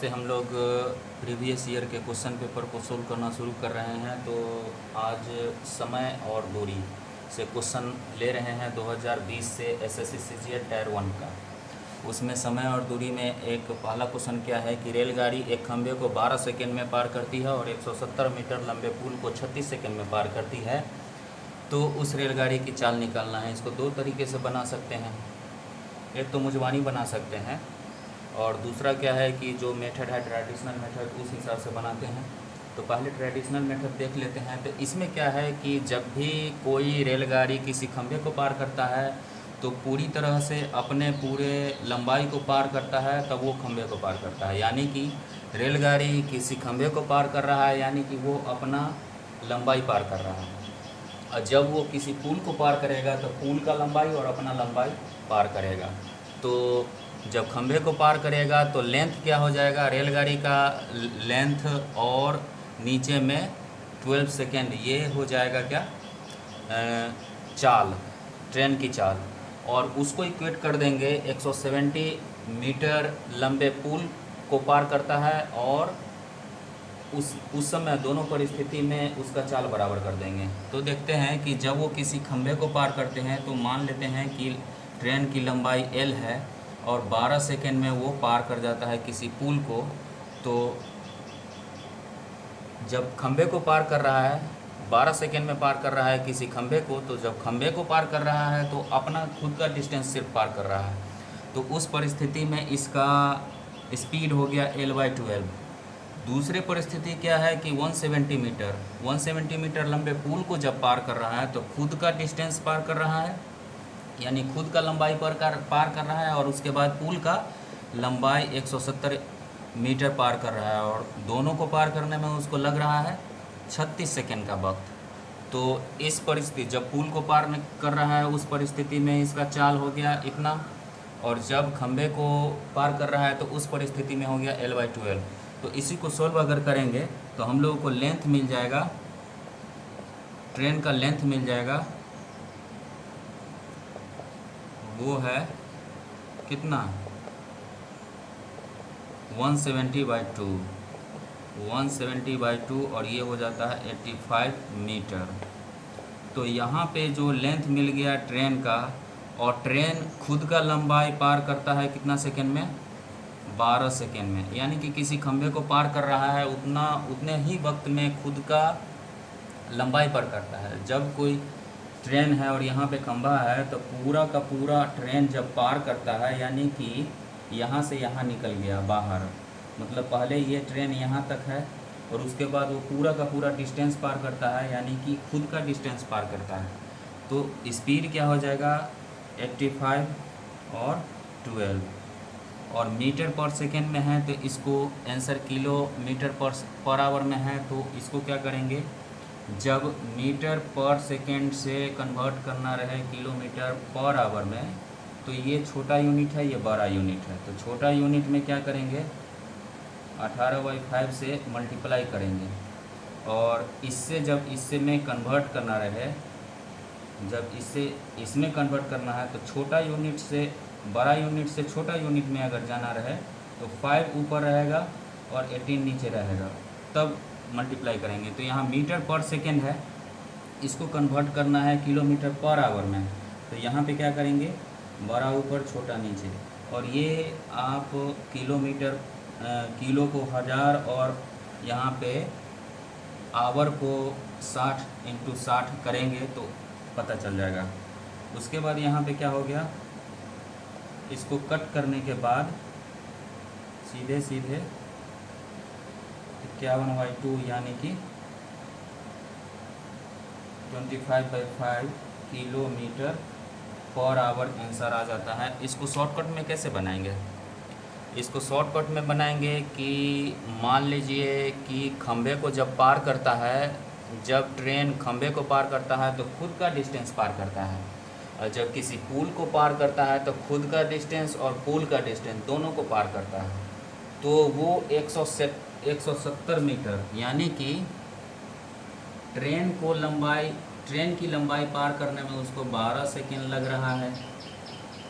से हम लोग प्रीवियस ईयर के क्वेश्चन पेपर को सोल्व करना शुरू कर रहे हैं। तो आज समय और दूरी से क्वेश्चन ले रहे हैं 2020 से एसएससी सीजीएल टायर 1 का। उसमें समय और दूरी में एक पहला क्वेश्चन क्या है कि रेलगाड़ी एक खंभे को 12 सेकंड में पार करती है और 170 मीटर लंबे पुल को 36 सेकंड में पार करती है। तो उस रेलगाड़ी की चाल निकालना है। इसको दो तरीके से बना सकते हैं, एक तो मुजवानी बना सकते हैं और दूसरा क्या है कि जो मेथड है ट्रेडिशनल मेथड, उस हिसाब से बनाते हैं। तो पहले ट्रेडिशनल मेथड देख लेते हैं। तो इसमें क्या है कि जब भी कोई रेलगाड़ी किसी खंभे को पार करता है तो पूरी तरह से अपने पूरे लंबाई को पार करता है, तब वो खंभे को पार करता है। यानी कि रेलगाड़ी किसी खंभे को पार कर रहा है, यानी कि वो अपना लंबाई पार कर रहा है। और जब वो किसी पुल को पार करेगा तो पुल का लंबाई और अपना लंबाई पार करेगा। तो जब खंभे को पार करेगा तो लेंथ क्या हो जाएगा, रेलगाड़ी का लेंथ और नीचे में 12 सेकेंड, ये हो जाएगा क्या, चाल, ट्रेन की चाल। और उसको इक्वेट कर देंगे 170 मीटर लंबे पुल को पार करता है और उस समय दोनों परिस्थिति में उसका चाल बराबर कर देंगे। तो देखते हैं कि जब वो किसी खंभे को पार करते हैं तो मान लेते हैं कि ट्रेन की लंबाई L है और 12 सेकेंड में वो पार कर जाता है किसी पुल को। तो जब खंभे को पार कर रहा है, 12 सेकेंड में पार कर रहा है किसी खंभे को, तो जब खंभे को पार कर रहा है तो अपना खुद का डिस्टेंस सिर्फ पार कर रहा है। तो उस परिस्थिति में इसका स्पीड हो गया L/12। दूसरी परिस्थिति क्या है कि 170 मीटर लंबे पुल को जब पार कर रहा है तो खुद का डिस्टेंस पार कर रहा है, यानी खुद का लंबाई पार कर रहा है, और उसके बाद पुल का लंबाई 170 मीटर पार कर रहा है, और दोनों को पार करने में उसको लग रहा है 36 सेकेंड का वक्त। तो इस परिस्थिति जब पुल को पार कर रहा है उस परिस्थिति में इसका चाल हो गया इतना, और जब खंभे को पार कर रहा है तो उस परिस्थिति में हो गया L/12। तो इसी को सोल्व अगर करेंगे तो हम लोगों को लेंथ मिल जाएगा, ट्रेन का लेंथ मिल जाएगा, वो है कितना, 170/2, और ये हो जाता है 85 मीटर। तो यहाँ पे जो लेंथ मिल गया ट्रेन का, और ट्रेन खुद का लंबाई पार करता है कितना सेकेंड में, 12 सेकेंड में। यानी कि किसी खंभे को पार कर रहा है उतने ही वक्त में खुद का लंबाई पार करता है। जब कोई ट्रेन है और यहाँ पे खंभा है तो पूरा का पूरा ट्रेन जब पार करता है, यानी कि यहाँ से यहाँ निकल गया बाहर, मतलब पहले ये ट्रेन यहाँ तक है और उसके बाद वो पूरा का पूरा डिस्टेंस पार करता है, यानी कि खुद का डिस्टेंस पार करता है। तो स्पीड क्या हो जाएगा, 85 और 12, और मीटर पर सेकेंड में है तो इसको आंसर किलोमीटर पर आवर में है। तो इसको क्या करेंगे, जब मीटर पर सेकेंड से कन्वर्ट करना रहे किलोमीटर पर आवर में, तो ये छोटा यूनिट है, ये बड़ा यूनिट है। तो छोटा यूनिट में क्या करेंगे, 18/5 से मल्टीप्लाई करेंगे, और इससे जब इससे में कन्वर्ट करना रहे, जब इससे इसमें कन्वर्ट करना है तो छोटा यूनिट से बड़ा यूनिट से छोटा यूनिट में अगर जाना रहे तो 5 ऊपर रहेगा और 18 नीचे रहेगा, तब मल्टीप्लाई करेंगे। तो यहाँ मीटर पर सेकेंड है, इसको कन्वर्ट करना है किलोमीटर पर आवर में, तो यहाँ पे क्या करेंगे, बड़ा ऊपर छोटा नीचे, और ये आप किलोमीटर किलो को 1000 और यहाँ पे आवर को 60 × 60 करेंगे तो पता चल जाएगा। उसके बाद यहाँ पे क्या हो गया, इसको कट करने के बाद सीधे 51/2 यानी कि 25/5 किलोमीटर पर आवर आंसर आ जाता है। इसको शॉर्टकट में कैसे बनाएंगे, इसको शॉर्टकट में बनाएंगे कि मान लीजिए कि खंभे को जब पार करता है, जब ट्रेन खंभे को पार करता है तो खुद का डिस्टेंस पार करता है, और जब किसी पुल को पार करता है तो खुद का डिस्टेंस और पुल का डिस्टेंस दोनों को पार करता है। तो वो 170 मीटर, यानी कि ट्रेन की लंबाई पार करने में उसको 12 सेकेंड लग रहा है,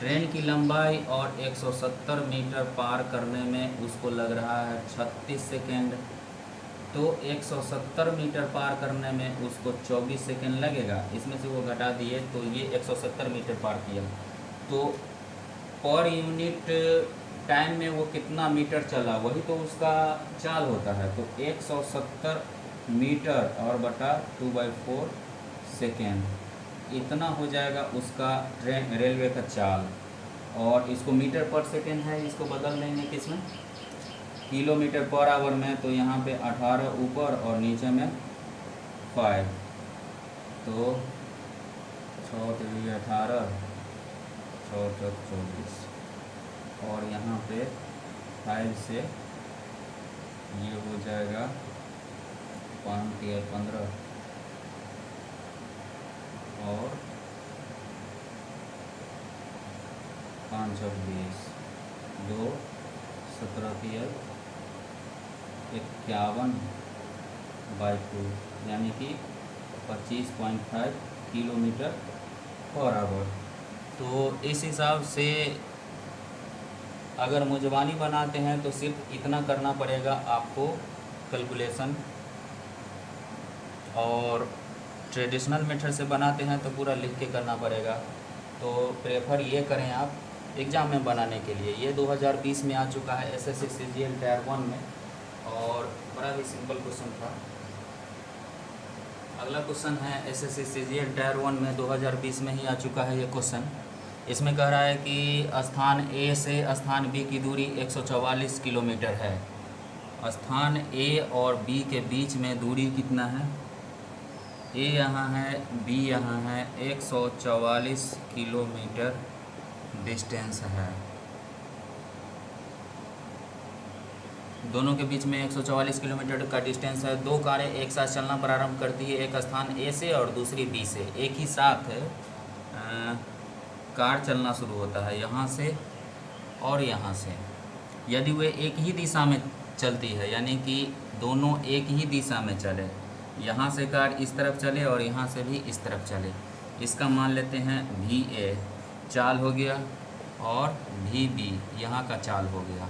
ट्रेन की लंबाई और 170 मीटर पार करने में उसको लग रहा है 36 सेकेंड। तो 170 मीटर पार करने में उसको 24 सेकेंड लगेगा, इसमें से वो घटा दिए तो ये 170 मीटर पार किया। तो पर यूनिट टाइम में वो कितना मीटर चला वही तो उसका चाल होता है। तो 170 मीटर और बटा 2/4 सेकेंड, इतना हो जाएगा उसका ट्रेन रेलवे का चाल। और इसको मीटर पर सेकेंड है, इसको बदल देंगे किसमें, किलोमीटर पर आवर में। तो यहाँ पे 18 ऊपर और नीचे में 5, तो 6 3 18, 6 4 24, और यहाँ पे 5 से ये हो जाएगा 5 3 15 और 5 6 20, 2 17 3 51/2, यानी कि 25.5 किलोमीटर पर आवर। तो इस हिसाब से अगर मुजबानी बनाते हैं तो सिर्फ इतना करना पड़ेगा आपको कैलकुलेशन, और ट्रेडिशनल मेथड से बनाते हैं तो पूरा लिख के करना पड़ेगा। तो प्रेफर ये करें आप एग्ज़ाम में बनाने के लिए। ये 2020 में आ चुका है एसएससी सीजीएल टायर 1 में, और बड़ा ही सिंपल क्वेश्चन था। अगला क्वेश्चन है एसएससी सीजीएल टायर 1 में 2020 में ही आ चुका है ये क्वेश्चन। इसमें कह रहा है कि स्थान ए से स्थान बी की दूरी 144 किलोमीटर है। स्थान ए और बी के बीच में दूरी कितना है, ए यहाँ है बी यहाँ है, 144 किलोमीटर डिस्टेंस है। दोनों के बीच में 144 किलोमीटर का डिस्टेंस है। दो कारें एक साथ चलना प्रारंभ करती है, एक स्थान ए से और दूसरी बी से। एक ही साथ कार चलना शुरू होता है यहाँ से और यहाँ से। यदि वे एक ही दिशा में चलती है, यानी कि दोनों एक ही दिशा में चले, यहाँ से कार इस तरफ चले और यहाँ से भी इस तरफ चले, इसका मान लेते हैं भी ए चाल हो गया और भी बी यहाँ का चाल हो गया।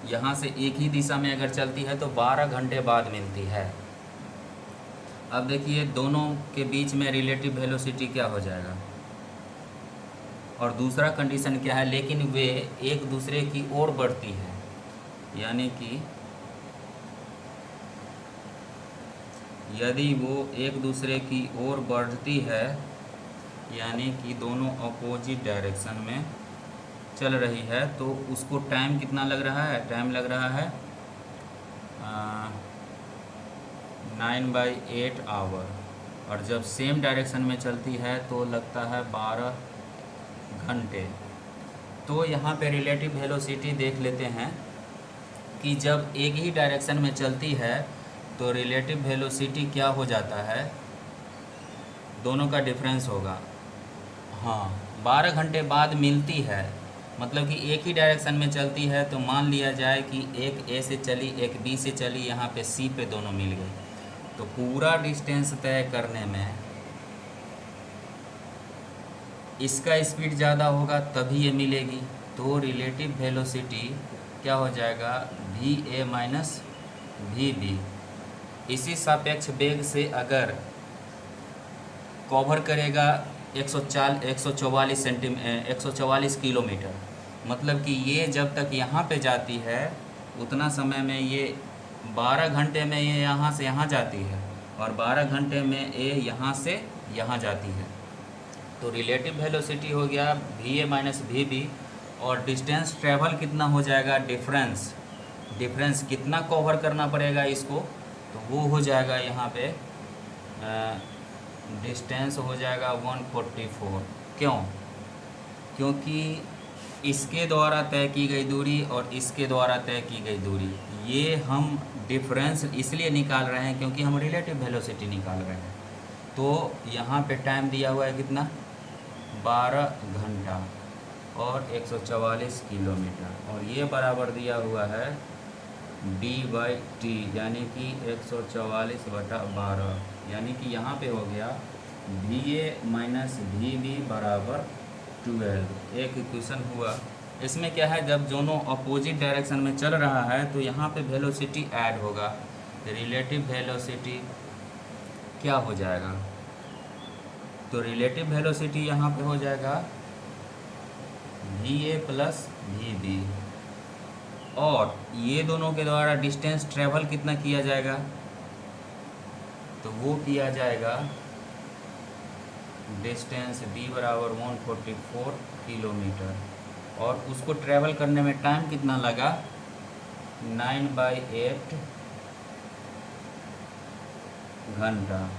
यहाँ से एक ही दिशा में अगर चलती है तो 12 घंटे बाद मिलती है। अब देखिए दोनों के बीच में रिलेटिव वेलोसिटी क्या हो जाएगा, और दूसरा कंडीशन क्या है, लेकिन वे एक दूसरे की ओर बढ़ती है, यानी कि यदि वो एक दूसरे की ओर बढ़ती है, यानी कि दोनों अपोजिट डायरेक्शन में चल रही है, तो उसको टाइम कितना लग रहा है, टाइम लग रहा है 9/8 आवर। और जब सेम डायरेक्शन में चलती है तो लगता है 12 घंटे। तो यहाँ पे रिलेटिव वेलोसिटी देख लेते हैं कि जब एक ही डायरेक्शन में चलती है तो रिलेटिव वेलोसिटी क्या हो जाता है, दोनों का डिफरेंस होगा। हाँ, 12 घंटे बाद मिलती है, मतलब कि एक ही डायरेक्शन में चलती है। तो मान लिया जाए कि एक ए से चली, एक बी से चली, यहाँ पे सी पे दोनों मिल गई, तो पूरा डिस्टेंस तय करने में इसका स्पीड ज़्यादा होगा तभी ये मिलेगी। तो रिलेटिव वेलोसिटी क्या हो जाएगा, भी ए माइनस भी बी। इसी सापेक्ष वेग से अगर कवर करेगा 144 किलोमीटर, मतलब कि ये जब तक यहाँ पे जाती है उतना समय में ये 12 घंटे में ये यहाँ से यहाँ जाती है, और 12 घंटे में ये यहाँ से यहाँ जाती है। तो रिलेटिव वेलोसिटी हो गया भी ए माइनस भी बी, और डिस्टेंस ट्रेवल कितना हो जाएगा, डिफरेंस कितना कवर करना पड़ेगा इसको, तो वो हो जाएगा यहाँ पे डिस्टेंस हो जाएगा 144। क्यों, क्योंकि इसके द्वारा तय की गई दूरी और इसके द्वारा तय की गई दूरी, ये हम डिफरेंस इसलिए निकाल रहे हैं क्योंकि हम रिलेटिव वेलोसिटी निकाल रहे हैं। तो यहाँ पे टाइम दिया हुआ है कितना, 12 घंटा और 144 किलोमीटर, और ये बराबर दिया हुआ है d/t, यानी कि 144/12, यानी कि यहाँ पे हो गया भी ए माइनस भी बी बराबर 12 एक इक्वेशन हुआ। इसमें क्या है, जब दोनों अपोजिट डायरेक्शन में चल रहा है तो यहाँ पे वेलोसिटी ऐड होगा। रिलेटिव वेलोसिटी क्या हो जाएगा, तो रिलेटिव वेलोसिटी यहाँ पे हो जाएगा va प्लस vb, और ये दोनों के द्वारा डिस्टेंस ट्रेवल कितना किया जाएगा, तो वो किया जाएगा डिस्टेंस d बराबर 144 किलोमीटर, और उसको ट्रेवल करने में टाइम कितना लगा, 9/8 घंटा।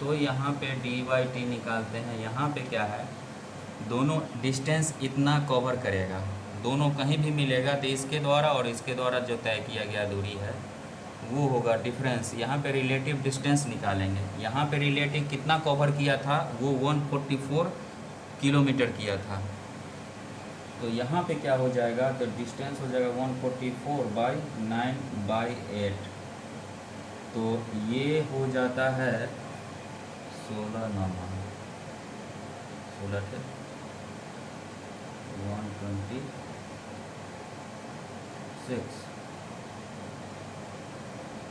तो यहाँ पे dy/t निकालते हैं। यहाँ पे क्या है, दोनों डिस्टेंस इतना कवर करेगा, दोनों कहीं भी मिलेगा तो इसके द्वारा और इसके द्वारा जो तय किया गया दूरी है वो होगा डिफरेंस। यहाँ पे रिलेटिव डिस्टेंस निकालेंगे। यहाँ पे रिलेटिव कितना कवर किया था, वो 144 किलोमीटर किया था। तो यहाँ पे क्या हो जाएगा, तो डिस्टेंस हो जाएगा 144/9/8। तो ये हो जाता है 16 × 126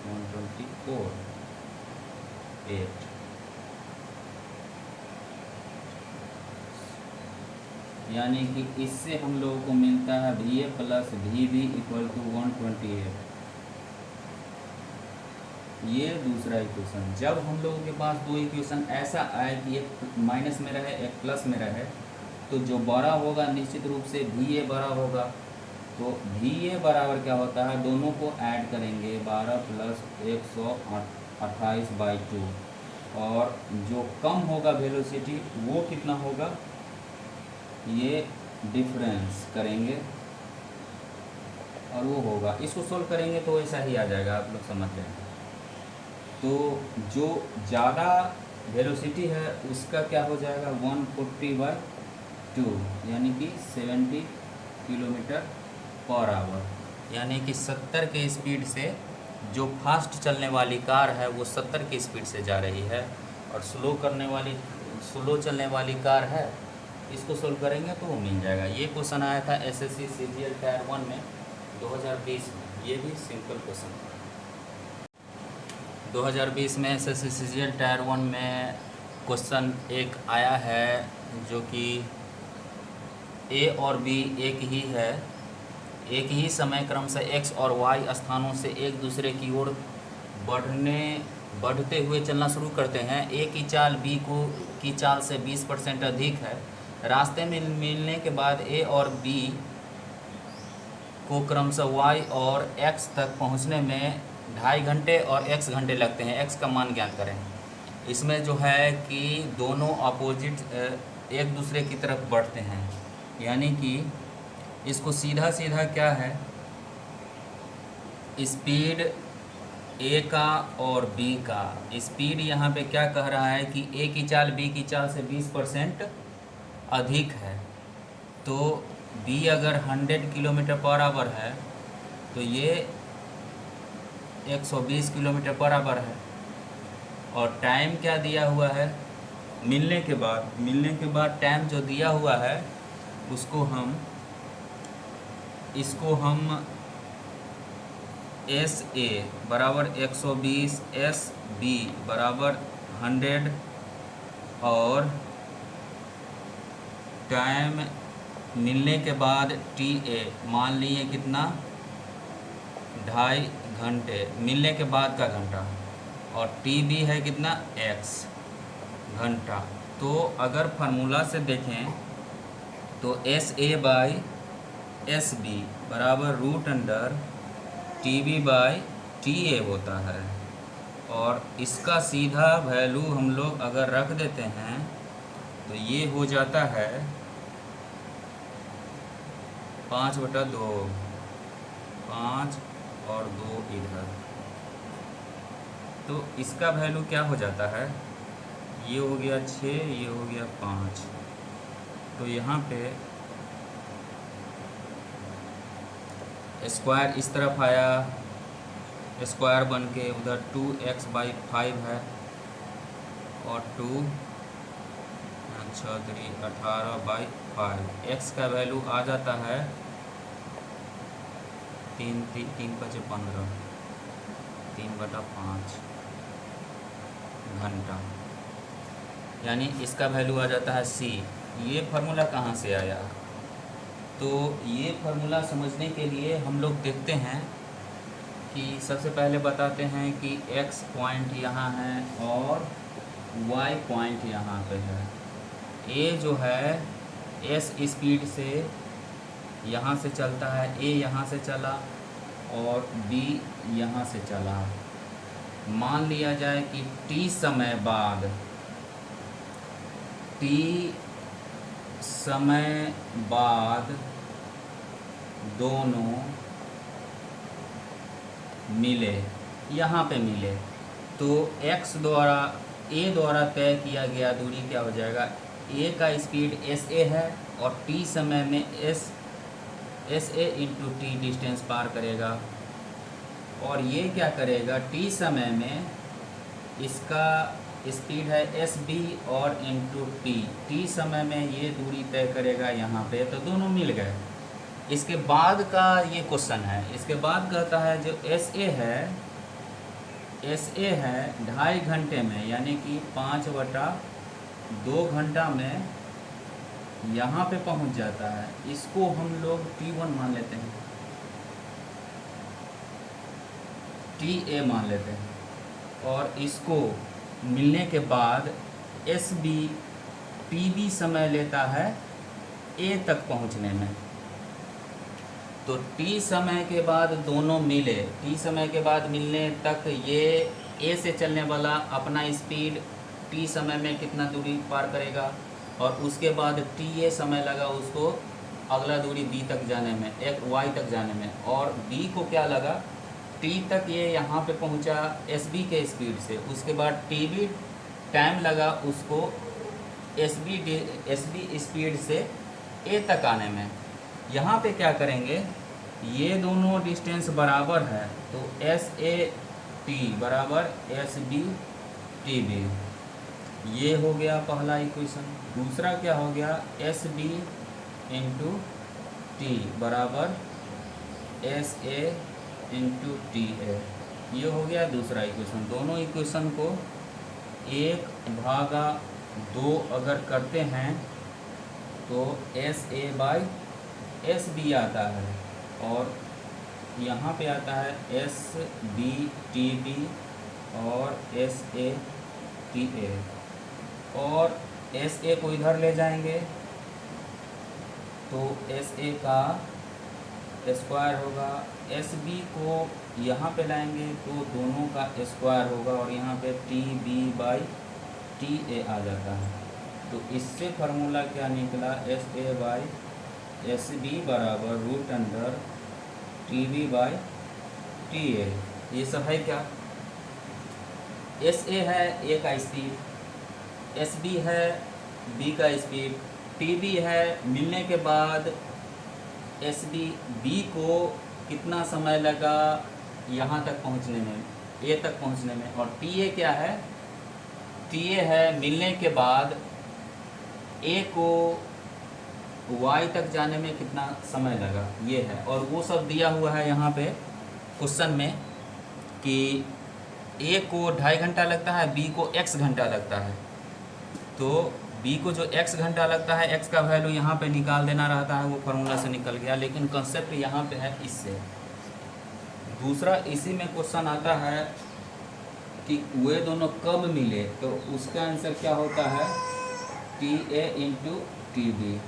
124/8। यानी कि इससे हम लोगों को मिलता है va plus vb equal to 128। ये दूसरा इक्वेशन। जब हम लोगों के पास दो इक्वेशन ऐसा आए कि एक माइनस में रहे एक प्लस में रहे, तो जो बड़ा होगा निश्चित रूप से va बड़ा होगा। तो va बराबर क्या होता है, दोनों को ऐड करेंगे 12 प्लस 128/2, और जो कम होगा वेलोसिटी वो कितना होगा, ये डिफरेंस करेंगे और वो होगा। इसको सोल्व करेंगे तो ऐसा ही आ जाएगा, आप लोग समझ लेंगे। तो जो ज़्यादा वेलोसिटी है उसका क्या हो जाएगा 140/2, यानी कि 70 km/h, यानी कि 70 के स्पीड से जो फास्ट चलने वाली कार है वो 70 की स्पीड से जा रही है, और स्लो चलने वाली कार है, इसको सोल्व करेंगे तो वो मिल जाएगा। ये क्वेश्चन आया था एसएससी सीजीएल टायर 1 में 2020 में। ये भी सिंपल क्वेश्चन था। 2020 में एसएससी सीजीएल टायर 1 में क्वेश्चन एक आया है जो कि ए और बी एक ही है, एक ही समय क्रम से एक्स और वाई स्थानों से एक दूसरे की ओर बढ़ते हुए चलना शुरू करते हैं। ए की चाल बी की चाल से 20% अधिक है। रास्ते में मिलने के बाद ए और बी को क्रमशः वाई और एक्स तक पहुंचने में 2.5 घंटे और x घंटे लगते हैं। x का मान ज्ञात करें। इसमें जो है कि दोनों अपोजिट एक दूसरे की तरफ बढ़ते हैं, यानी कि इसको सीधा सीधा क्या है, स्पीड ए का और बी का स्पीड यहाँ पे क्या कह रहा है कि ए की चाल बी की चाल से 20% अधिक है। तो बी अगर 100 km/h है तो ये 120 km/h है। और टाइम क्या दिया हुआ है, मिलने के बाद टाइम जो दिया हुआ है इसको हम एस ए बराबर 120, एस बी बराबर 100 और टाइम मिलने के बाद टी ए मान लिए कितना 2.5 घंटे मिलने के बाद का घंटा, और टी बी है कितना x घंटा। तो अगर फार्मूला से देखें तो S A by S B बराबर √TB/TA होता है, और इसका सीधा वैल्यू हम लोग अगर रख देते हैं तो ये हो जाता है 5/2, 5 और 2 इधर। तो इसका वैल्यू क्या हो जाता है, ये हो गया 6, ये हो गया 5। तो यहाँ पे स्क्वायर इस तरफ आया, स्क्वायर बन के उधर 2x/5 है और 2 छः 3 18/5। एक्स का वैल्यू आ जाता है 3 5 15 3/5 घंटा, यानी इसका वैल्यू आ जाता है सी। ये फार्मूला कहाँ से आया? तो ये फार्मूला समझने के लिए हम लोग देखते हैं कि सबसे पहले बताते हैं कि एक्स पॉइंट यहाँ है और वाई पॉइंट यहाँ पे है। ए जो है एस स्पीड से यहाँ से चलता है, ए यहाँ से चला और बी यहाँ से चला। मान लिया जाए कि टी समय बाद दोनों मिले, यहाँ पे मिले, तो x द्वारा a द्वारा तय किया गया दूरी क्या हो जाएगा? a का स्पीड sa है और t समय में sa इंटू टी डिस्टेंस पार करेगा, और ये क्या करेगा? t समय में इसका स्पीड है sb और इंटू टी समय में ये दूरी तय करेगा यहाँ पे, तो दोनों मिल गए। इसके बाद का ये क्वेश्चन है, इसके बाद कहता है जो SA है 2.5 घंटे में, यानी कि 5/2 घंटा में यहाँ पे पहुँच जाता है। इसको हम लोग T1 मान लेते हैं, TA मान लेते हैं, और इसको मिलने के बाद SB TB समय लेता है A तक पहुँचने में। तो T समय के बाद दोनों मिले, T समय के बाद मिलने तक ये A से चलने वाला अपना स्पीड T समय में कितना दूरी पार करेगा, और उसके बाद TA समय लगा उसको अगला दूरी B तक जाने में, Y तक जाने में, और B को क्या लगा? T तक ये यहाँ पे पहुँचा SB के स्पीड से, उसके बाद TB टाइम लगा उसको SB स्पीड से A तक आने में। यहाँ पे क्या करेंगे? ये दोनों डिस्टेंस बराबर है, तो SAT बराबर SB TB। ये हो गया पहला इक्वेशन। दूसरा क्या हो गया? SB इंटू टी बराबर SA इंटू TA। ये हो गया दूसरा इक्वेशन। दोनों इक्वेशन को 1/2 अगर करते हैं तो SA/SB आता है, और यहाँ पे आता है SBTB और SATA, और SA को इधर ले जाएंगे तो SA का स्क्वायर होगा, SB को यहाँ पे लाएंगे तो दोनों का स्क्वायर होगा, और यहाँ पे TB/TA आ जाता है। तो इससे फार्मूला क्या निकला? SA/SB बराबर √TB/TA। ये सब है क्या? SA है A का स्पीड, SB है B का स्पीड, TB है मिलने के बाद SB B को कितना समय लगा यहाँ तक पहुँचने में, A तक पहुँचने में, और TA क्या है? TA है मिलने के बाद A को Y तक जाने में कितना समय लगा, ये है। और वो सब दिया हुआ है यहाँ पे क्वेश्चन में कि A को 2.5 घंटा लगता है, B को x घंटा लगता है। तो B को जो x घंटा लगता है, x का वैल्यू यहाँ पे निकाल देना रहता है, वो फार्मूला से निकल गया, लेकिन कंसेप्ट यहाँ पे है इससे। दूसरा इसी में क्वेश्चन आता है कि वे दोनों कब मिले, तो उसका आंसर क्या होता है? TA इंटू TB,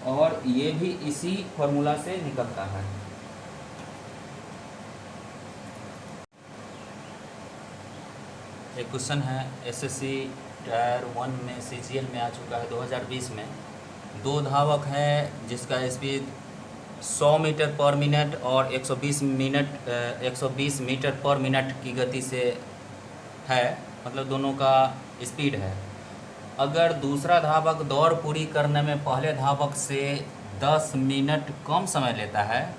और ये भी इसी फार्मूला से निकलता है। एक क्वेश्चन है SSC टायर 1 में CGL में आ चुका है 2020 में। 2 धावक हैं जिसका स्पीड 100 मीटर पर मिनट और 120 मीटर पर मिनट की गति से है, मतलब दोनों का स्पीड है। अगर दूसरा धावक दौड़ पूरी करने में पहले धावक से 10 मिनट कम समय लेता है,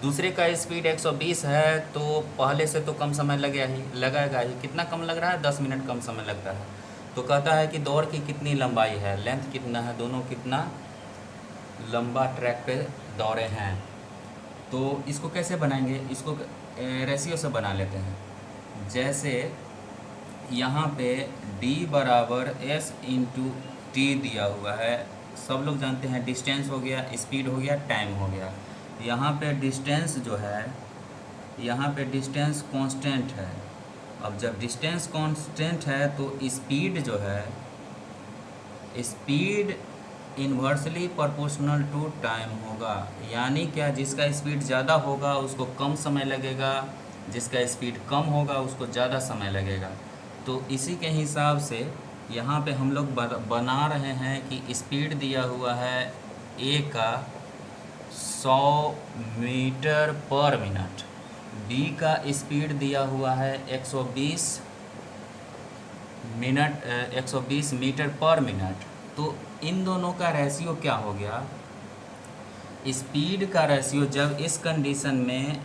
दूसरे का स्पीड 120 है, तो पहले से तो कम समय लगेगा ही। कितना कम लग रहा है? 10 मिनट कम समय लगता है। तो कहता है कि दौड़ की कितनी लंबाई है, लेंथ कितना है, दोनों कितना लंबा ट्रैक पे दौड़े हैं। तो इसको कैसे बनाएंगे, इसको रेशियो से बना लेते हैं। जैसे यहाँ पे d बराबर s इंटू टी दिया हुआ है, सब लोग जानते हैं डिस्टेंस हो गया, स्पीड हो गया, टाइम हो गया। यहाँ पे डिस्टेंस जो है, यहाँ पे डिस्टेंस कांस्टेंट है। अब जब डिस्टेंस कांस्टेंट है तो स्पीड जो है, speed inversely proportional to time होगा। यानी क्या, जिसका स्पीड ज़्यादा होगा उसको कम समय लगेगा, जिसका स्पीड कम होगा उसको ज़्यादा समय लगेगा। तो इसी के हिसाब से यहाँ पे हम लोग बना रहे हैं कि स्पीड दिया हुआ है ए का 100 मीटर पर मिनट, बी का स्पीड दिया हुआ है 120 मीटर पर मिनट। तो इन दोनों का रेशियो क्या हो गया, स्पीड का रेशियो जब इस कंडीशन में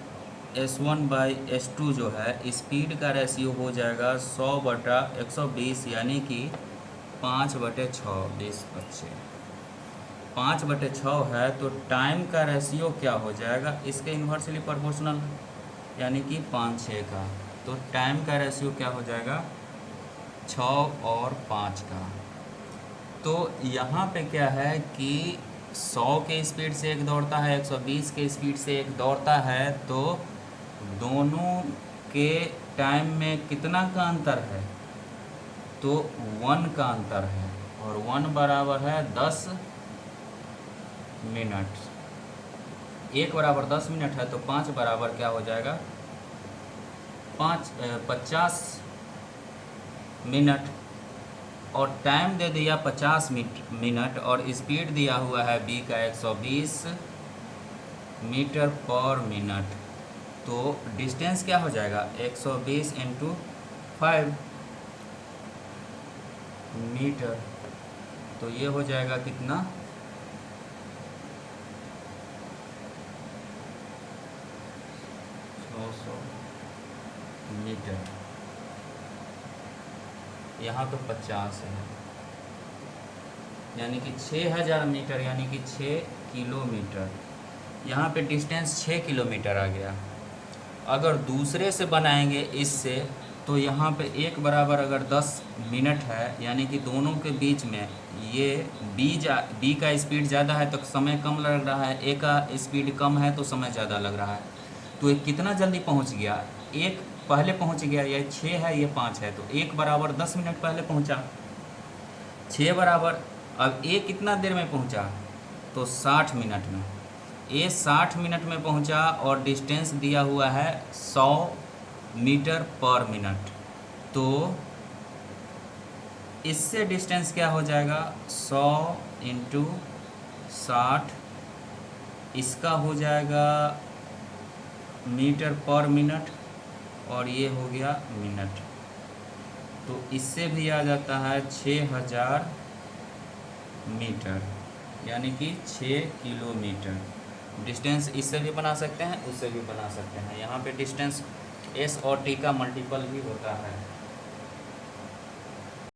S1/S2 जो है, स्पीड का रेशियो हो जाएगा 100/120, यानी कि 5/6, 20/6, 5/6 है। तो टाइम का रेशियो क्या हो जाएगा, इसके इन्वर्सली प्रोपोर्शनल, यानी कि 5/6 का। तो टाइम का रेशियो क्या हो जाएगा, 6 और 5 का। तो यहाँ पे क्या है कि 100 के स्पीड से एक दौड़ता है, 120 के स्पीड से एक दौड़ता है, तो दोनों के टाइम में कितना का अंतर है, तो 1 का अंतर है, और 1 बराबर है 10 मिनट। 1 बराबर 10 मिनट है, तो 5 बराबर क्या हो जाएगा, 50 मिनट, और टाइम दे दिया 50 मिनट, और स्पीड दिया हुआ है बी का 120 मीटर पर मिनट। तो डिस्टेंस क्या हो जाएगा, 120 इंटू 5 मीटर। तो ये हो जाएगा कितना, 600 मीटर। यहाँ तो 50 है, यानी कि 6000 मीटर, यानी कि 6 किलोमीटर। यहाँ पे डिस्टेंस 6 किलोमीटर आ गया। अगर दूसरे से बनाएंगे इससे, तो यहाँ पे एक बराबर अगर 10 मिनट है, यानी कि दोनों के बीच में ये बी का स्पीड ज़्यादा है तो समय कम लग रहा है, ए का स्पीड कम है तो समय ज़्यादा लग रहा है। तो ये कितना जल्दी पहुँच गया, एक पहले पहुँच गया, ये 6 है, ये 5 है, तो एक बराबर 10 मिनट पहले पहुँचा। 6 बराबर, अब ए कितना देर में पहुँचा, तो 60 मिनट में। ए 60 मिनट में पहुंचा, और डिस्टेंस दिया हुआ है 100 मीटर पर मिनट। तो इससे डिस्टेंस क्या हो जाएगा, 100 इंटू 60, इसका हो जाएगा मीटर पर मिनट, और ये हो गया मिनट। तो इससे भी आ जाता है 6000 मीटर, यानी कि 6 किलोमीटर। डिस्टेंस इससे भी बना सकते हैं, उससे भी बना सकते हैं। यहाँ पे डिस्टेंस एस और टी का मल्टीपल भी होता है।